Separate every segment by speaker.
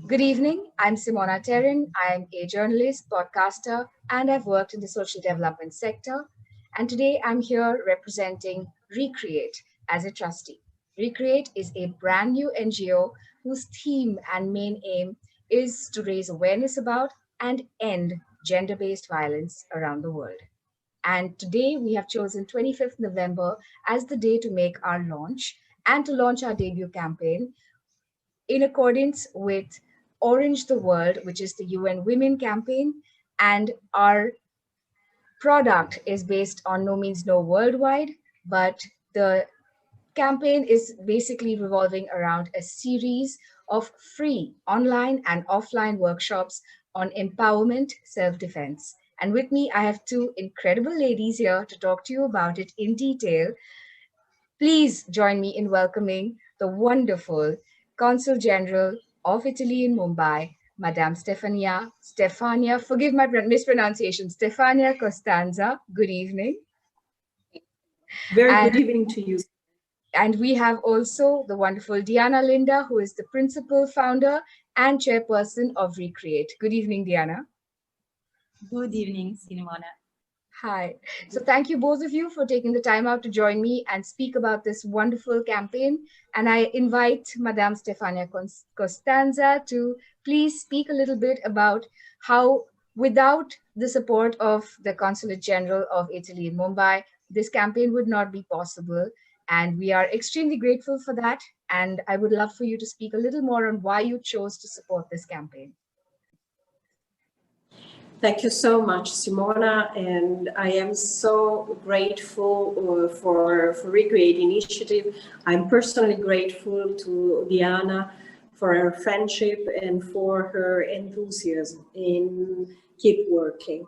Speaker 1: Good evening. I'm Simona Terron. I'm a journalist, podcaster, and I've worked in the social development sector. And today I'm here representing ReCreate as a trustee. ReCreate is a brand new NGO whose theme and main aim is to raise awareness about and end gender based violence around the world. And today we have chosen 25th November as the day to make our launch and to launch our debut campaign in accordance with Orange the World, which is the UN Women campaign. And our product is based on No Means No Worldwide, but the campaign is basically revolving around a series of free online and offline workshops on empowerment, self defense. And with me, I have two incredible ladies here to talk to you about it in detail. Please join me in welcoming the wonderful Consul General of Italy in Mumbai, Madame Stefania, forgive my mispronunciation, Stefania Costanza. Good evening.
Speaker 2: Very
Speaker 1: And,
Speaker 2: good evening to you.
Speaker 1: and we have also the wonderful Diana Linda, who is the Principal Founder and Chairperson of ReCreate. Good evening, Diana.
Speaker 3: Good evening, Simona.
Speaker 1: Hi. So thank you both of you for taking the time out to join me and speak about this wonderful campaign. And I invite Madame Stefania Costanza to please speak a little bit about how, without the support of the Consulate General of Italy in Mumbai, this campaign would not be possible. And we are extremely grateful for that. And I would love for you to speak a little more on why you chose to support this campaign.
Speaker 2: Thank you so much, Simona, and I am so grateful for ReCreate initiative. I'm personally grateful to Diana for her friendship and for her enthusiasm in keep working.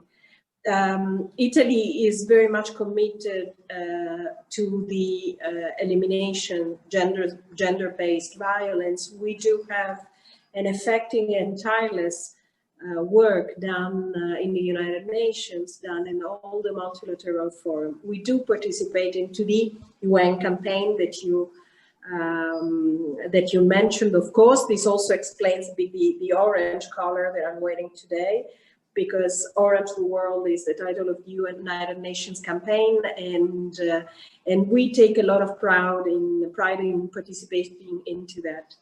Speaker 2: Italy is very much committed to the elimination gender-based violence. We do have an effective and tireless work done in the United Nations, done in all the multilateral forum. We do participate into the UN campaign that you mentioned. Of course, this also explains the orange color that I'm wearing today, because Orange the World is the title of the United Nations campaign, and we take a lot of pride in participating into that.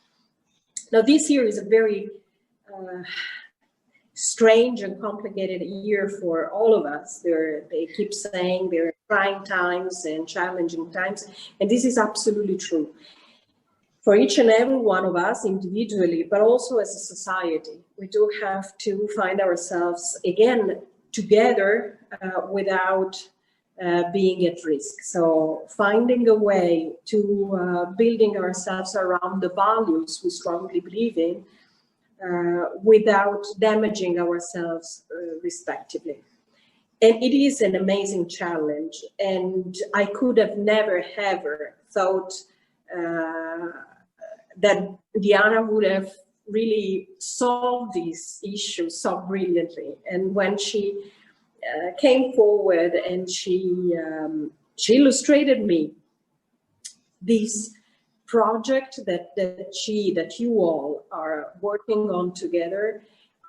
Speaker 2: Now, this year is a very strange and complicated year for all of us. They keep saying there are trying times and challenging times, and this is absolutely true for each and every one of us individually, but also as a society. We do have to find ourselves again together without being at risk. So finding a way to building ourselves around the values we strongly believe in, without damaging ourselves respectively. And it is an amazing challenge, and I could have never ever thought that Diana would have really solved these issues so brilliantly. And when she came forward and she illustrated me this project that you all are working on together,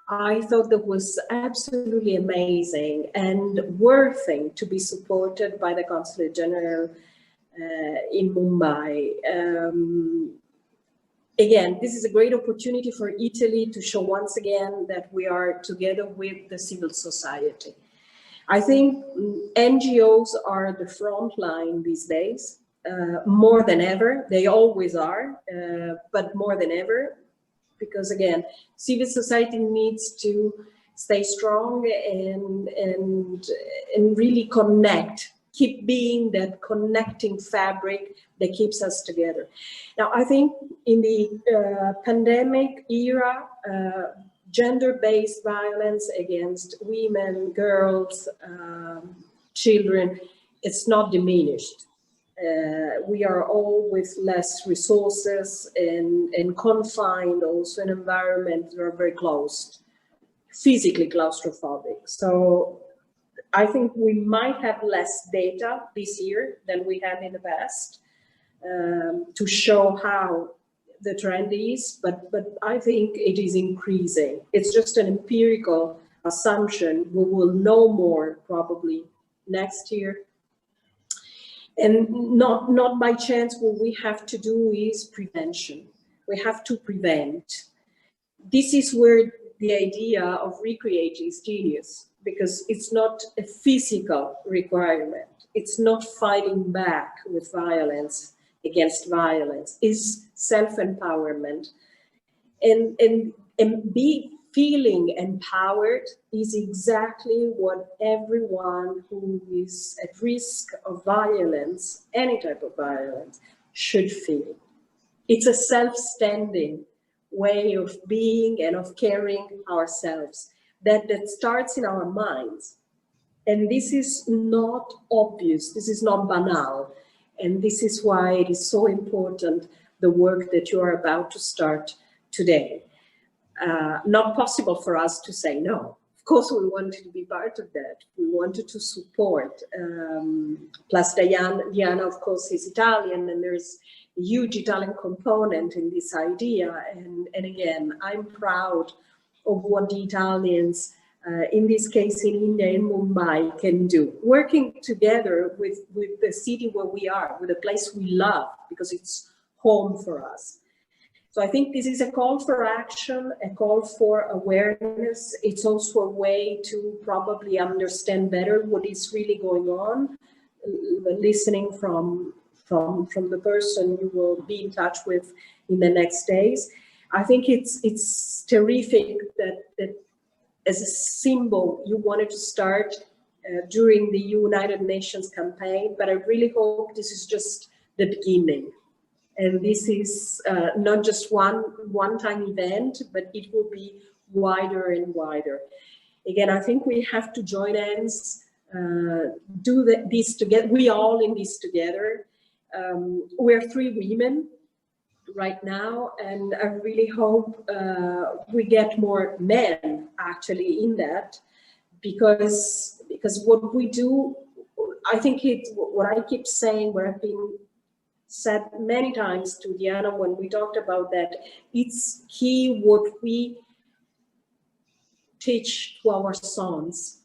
Speaker 2: I thought that was absolutely amazing and worthy to be supported by the Consulate General in Mumbai. Again, this is a great opportunity for Italy to show once again that we are together with the civil society. I think NGOs are the front line these days. More than ever, they always are, but more than ever, because again, civil society needs to stay strong and really connect, keep being that connecting fabric that keeps us together. Now, I think in the pandemic era, gender-based violence against women, girls, children, it's not diminished. We are all with less resources and confined also in environments that are very closed, physically claustrophobic. So I think we might have less data this year than we had in the past to show how the trend is, but I think it is increasing. It's just an empirical assumption. We will know more probably next year. And not by chance, what we have to do is prevention. We have to prevent. This is where the idea of ReCreate is genius, because it's not a physical requirement. It's not fighting back with violence against violence. It's self-empowerment. And be feeling empowered is exactly what everyone who is at risk of violence, any type of violence, should feel. It's a self-standing way of being and of caring ourselves that starts in our minds. And this is not obvious, this is not banal. And this is why it is so important, the work that you are about to start today. Not possible for us to say no. Of course, we wanted to be part of that. We wanted to support. Plus Diana, of course, is Italian, and there's a huge Italian component in this idea. And again, I'm proud of what the Italians, in this case in India, in Mumbai, can do. Working together with the city where we are, with a place we love, because it's home for us. So I think this is a call for action, a call for awareness. It's also a way to probably understand better what is really going on, listening from the person you will be in touch with in the next days. I think it's terrific that as a symbol you wanted to start during the United Nations campaign, but I really hope this is just the beginning. And this is not just one-time event, but it will be wider and wider. Again, I think we have to join hands, this together. We all in this together. We're 3 women right now, and I really hope we get more men actually in that, because what we do, I think what I keep saying, what I've been said many times to Diana when we talked about that, it's key what we teach to our sons.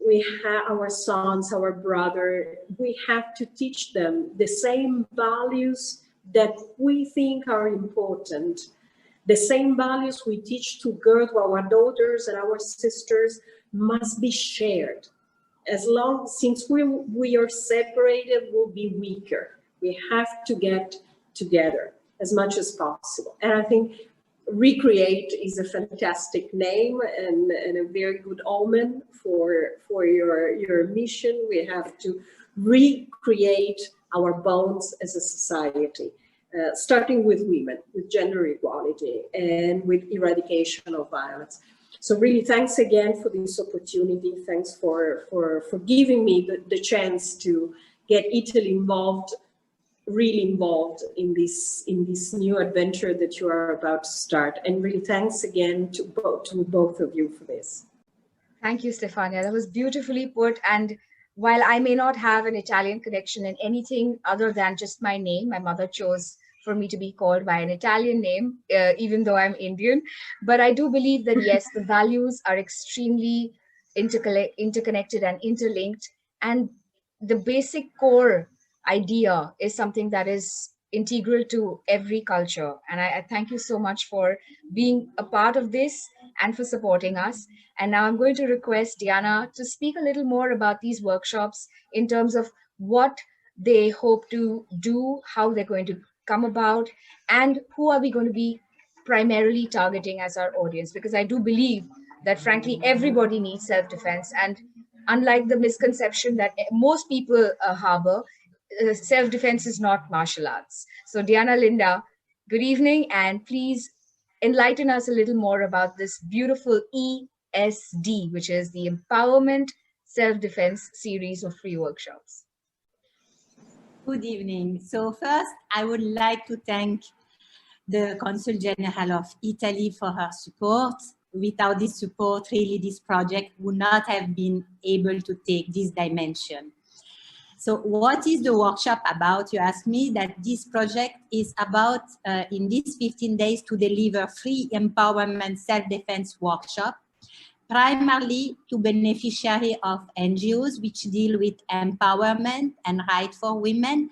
Speaker 2: We have our sons, our brother, we have to teach them the same values that we think are important. The same values we teach to girls, our daughters and our sisters must be shared. Since we are separated, we'll be weaker. We have to get together as much as possible. And I think ReCreate is a fantastic name and a very good omen for your mission. We have to recreate our bonds as a society, starting with women, with gender equality, and with eradication of violence. So really, thanks again for this opportunity. Thanks for giving me the chance to get Italy involved, really involved in this new adventure that you are about to start. And really thanks again to both of you for this.
Speaker 1: Thank you, Stefania. That was beautifully put. And while I may not have an Italian connection in anything other than just my name, my mother chose for me to be called by an Italian name, even though I'm Indian. But I do believe that, yes, the values are extremely interconnected and interlinked. And the basic core idea is something that is integral to every culture. And I thank you so much for being a part of this and for supporting us. And now I'm going to request Diana to speak a little more about these workshops in terms of what they hope to do, how they're going to come about, and who are we going to be primarily targeting as our audience. Because I do believe that, frankly, everybody needs self-defense. And unlike the misconception that most people harbor, self-defense is not martial arts. So Diana Linda, good evening, and please enlighten us a little more about this beautiful ESD, which is the Empowerment Self-Defense series of free workshops.
Speaker 3: Good evening. So first, I would like to thank the Consul General of Italy for her support. Without this support, really, this project would not have been able to take this dimension. So what is the workshop about? You ask me. That this project is about, in these 15 days, to deliver free empowerment self-defense workshop, primarily to beneficiaries of NGOs which deal with empowerment and right for women,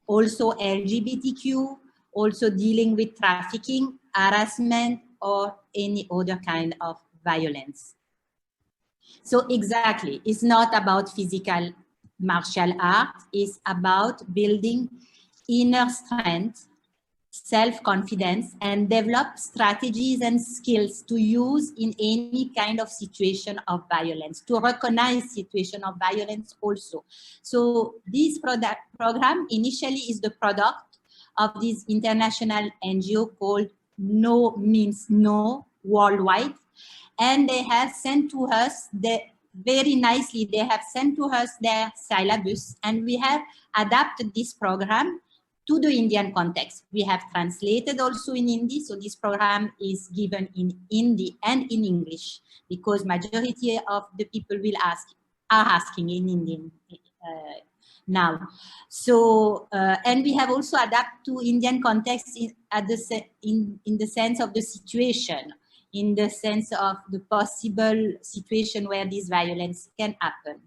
Speaker 3: also LGBTQ, also dealing with trafficking, harassment, or any other kind of violence. So exactly, it's not about physical martial art, it's about building inner strength, self-confidence, and develop strategies and skills to use in any kind of situation of violence, to recognize situation of violence also. So this program initially is the product of this international NGO called No Means No Worldwide. And they have sent to us, very nicely, they have sent to us their syllabus, and we have adapted this program to the Indian context. We have translated also in Hindi, so this program is given in Hindi and in English, because majority of the people are asking in Indian now. So, and we have also adapted to Indian context in the sense of the situation, in the sense of the possible situation where this violence can happen.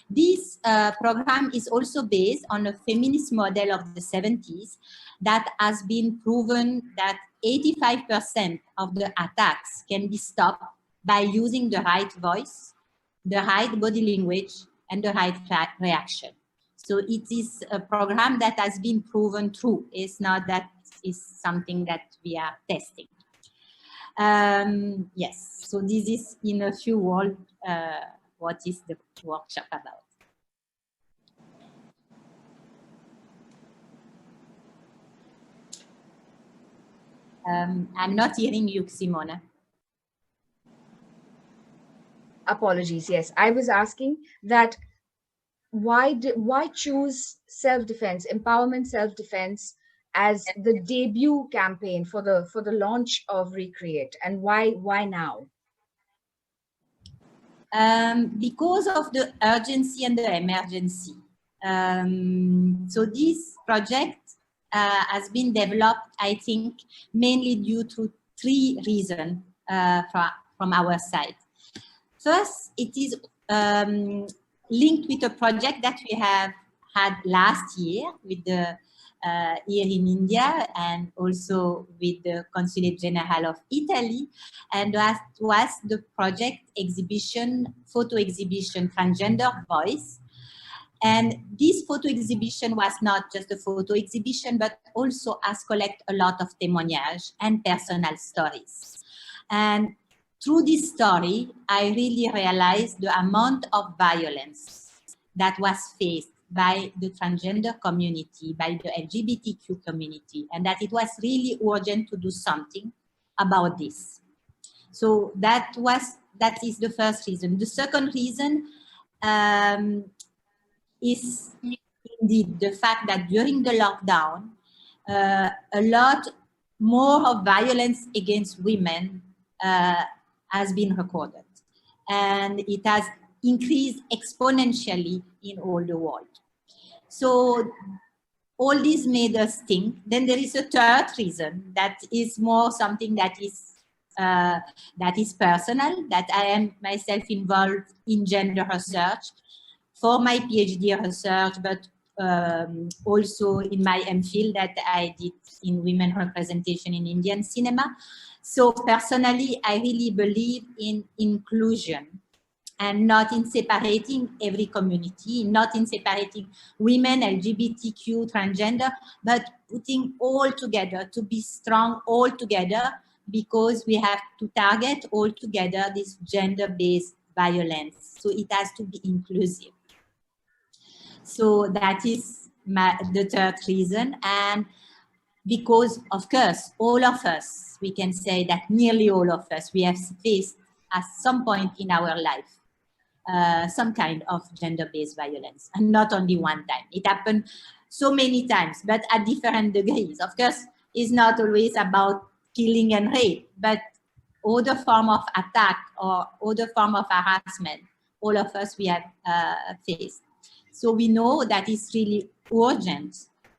Speaker 3: This program is also based on a feminist model of the 70s that has been proven that 85% of the attacks can be stopped by using the right voice, the right body language, and the right reaction. So it is a program that has been proven true. It's not that it's something that we are testing. Yes, so this is in a few words what is the workshop about. I'm not hearing you, Simona.
Speaker 1: Apologies. Yes, I was asking that why choose self-defense, empowerment self-defense as the debut campaign for the launch of ReCreate, and why now?
Speaker 3: Because of the urgency and the emergency. So this project has been developed, I think, mainly due to 3 reasons from our side. First, it is linked with a project that we have had last year with the here in India, and also with the Consul General of Italy, and that was the project exhibition, photo exhibition, Transgender Voice. And this photo exhibition was not just a photo exhibition, but also has collected a lot of témoignages and personal stories. And through this story, I really realized the amount of violence that was faced by the transgender community, by the LGBTQ community, and that it was really urgent to do something about this. So that is the first reason. The second reason is indeed the fact that during the lockdown, a lot more of violence against women has been recorded, and it has increased exponentially in all the world. So all this made us think. Then there is a third reason that is more something that is personal, that I am myself involved in gender research for my PhD research, but also in my MPhil that I did in women representation in Indian cinema. So personally, I really believe in inclusion, and not in separating every community, not in separating women, LGBTQ, transgender, but putting all together, to be strong all together, because we have to target all together this gender-based violence. So it has to be inclusive. So that is the third reason. And because, of course, all of us, we can say that nearly all of us, we have faced at some point in our life some kind of gender-based violence, and not only one time. It happened so many times, but at different degrees. Of course, it's not always about killing and rape, but other form of attack or other form of harassment, all of us we have faced. So we know that it's really urgent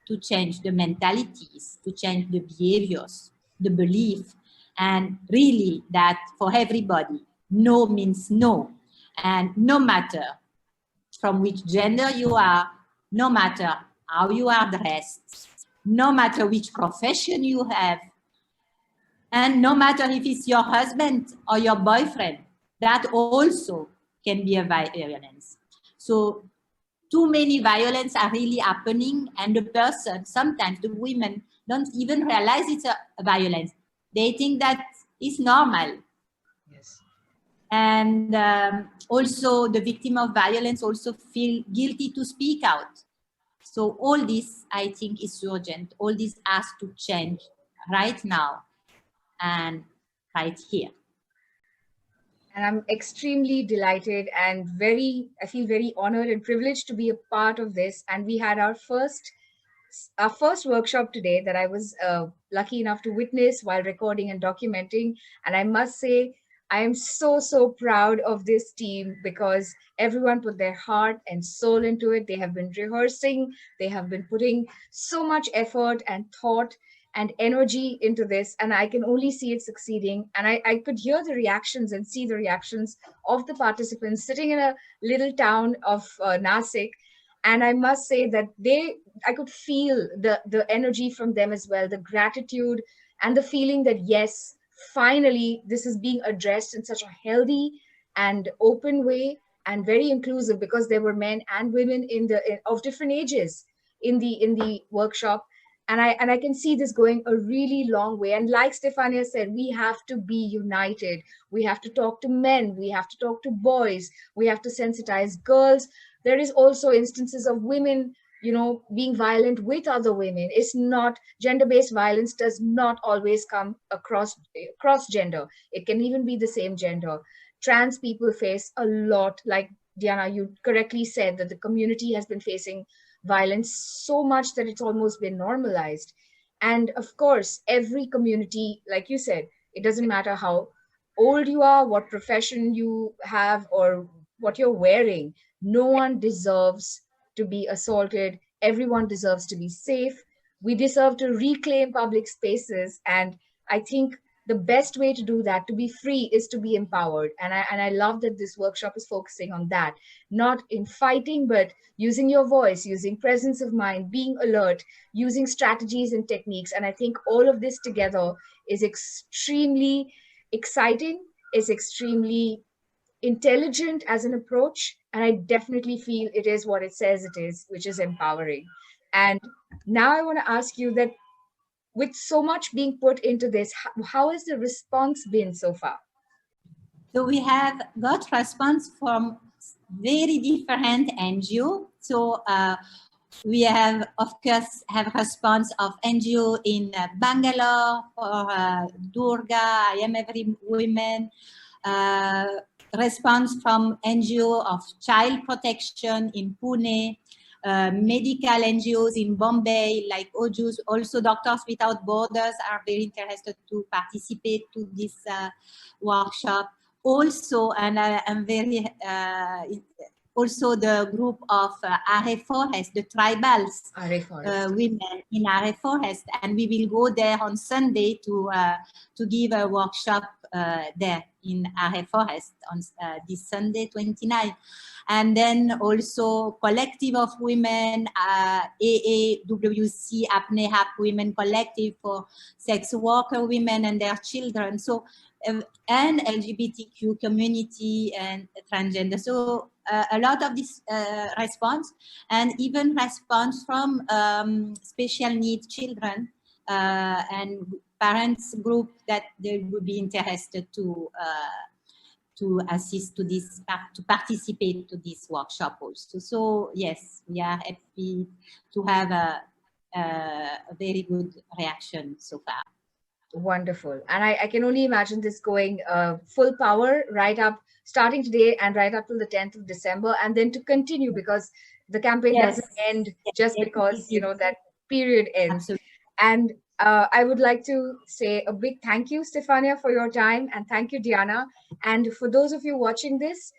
Speaker 3: to change the mentalities, to change the behaviors, the belief, and really that for everybody, no means no. And no matter from which gender you are, no matter how you are dressed, no matter which profession you have, and no matter if it's your husband or your boyfriend, that also can be a violence. So too many violence are really happening, and the person, sometimes the women don't even realize it's a violence. They think that it's normal.
Speaker 1: Yes.
Speaker 3: And also the victim of violence also feel guilty to speak out. So all this, I think, is urgent. All this has to change right now and right here.
Speaker 1: And I'm extremely delighted and I feel very honored and privileged to be a part of this. And we had our first workshop today that I was lucky enough to witness while recording and documenting. And I must say, I am so proud of this team because everyone put their heart and soul into it. They have been rehearsing, they have been putting so much effort and thought and energy into this, and I can only see it succeeding. And I could hear the reactions and see the reactions of the participants sitting in a little town of Nasik. And I must say that I could feel the energy from them as well, the gratitude and the feeling that yes, finally this is being addressed in such a healthy and open way and very inclusive, because there were men and women of different ages in the workshop. And I can see this going a really long way. And like Stefania said, we have to be united. We have to talk to men. We have to talk to boys. We have to sensitize girls. There is also instances of women, being violent with other women. It's not gender-based violence does not always come across gender. It can even be the same gender. Trans people face a lot, like Diana, you correctly said, that the community has been facing violence so much that it's almost been normalized. And of course, every community, like you said, it doesn't matter how old you are, what profession you have, or what you're wearing, no one deserves to be assaulted. Everyone deserves to be safe. We deserve to reclaim public spaces. And I think the best way to do that, to be free, is to be empowered. And I love that this workshop is focusing on that, not in fighting, but using your voice, using presence of mind, being alert, using strategies and techniques. And I think all of this together is extremely exciting, is extremely intelligent as an approach. And I definitely feel it is what it says it is, which is empowering. And now I want to ask you that with so much being put into this, how has the response been so far?
Speaker 3: So we have got response from very different NGO. So we have, of course, have response of NGO in Bangalore for Durga, I Am Every Women. Response from NGO of child protection in Pune. Medical NGOs in Bombay, like OJUS, also Doctors Without Borders are very interested to participate to this workshop. Also, and I'm very, also the group of Are Forest, the tribals women in Are Forest, and we will go there on Sunday to give a workshop there in Are Forest on this Sunday, 29. And then also Collective of Women, AAWC, Apne Hap Women Collective for sex worker women and their children. So, and LGBTQ community and transgender. So a lot of this response, and even response from special needs children and parents group that they would be interested to assist to this, to participate to this workshop also. So yes, we are happy to have a very good reaction so far.
Speaker 1: Wonderful. And I can only imagine this going full power right up, starting today and right up till the 10th of December, and then to continue, because the campaign doesn't end just because, that period ends.
Speaker 3: Absolutely.
Speaker 1: And I would like to say a big thank you, Stefania, for your time, and thank you, Diana. And for those of you watching this,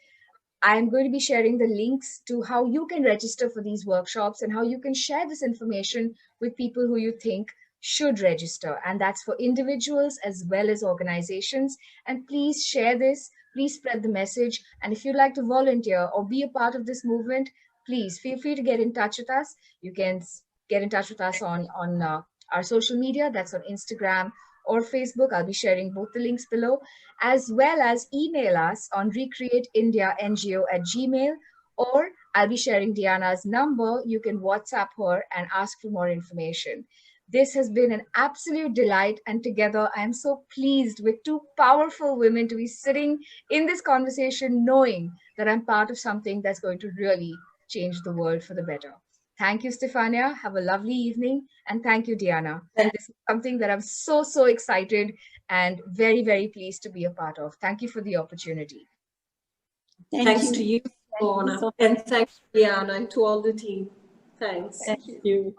Speaker 1: I'm going to be sharing the links to how you can register for these workshops and how you can share this information with people who you think should register. And that's for individuals as well as organizations. And please share this, please spread the message. And if you'd like to volunteer or be a part of this movement, please feel free to get in touch with us. You can get in touch with us on our social media, that's on Instagram or Facebook. I'll be sharing both the links below, as well as email us on recreateindiango@gmail, or I'll be sharing Diana's number. You can WhatsApp her and ask for more information. This has been an absolute delight, and together I am so pleased with two powerful women to be sitting in this conversation, knowing that I'm part of something that's going to really change the world for the better. Thank you, Stefania. Have a lovely evening. And thank you, Diana. This is something that I'm so, so excited and very, very pleased to be a part of. Thank you for the opportunity.
Speaker 2: Thanks to you, Simona. And thanks, Diana, and to all the team. Thanks.
Speaker 3: Thank you.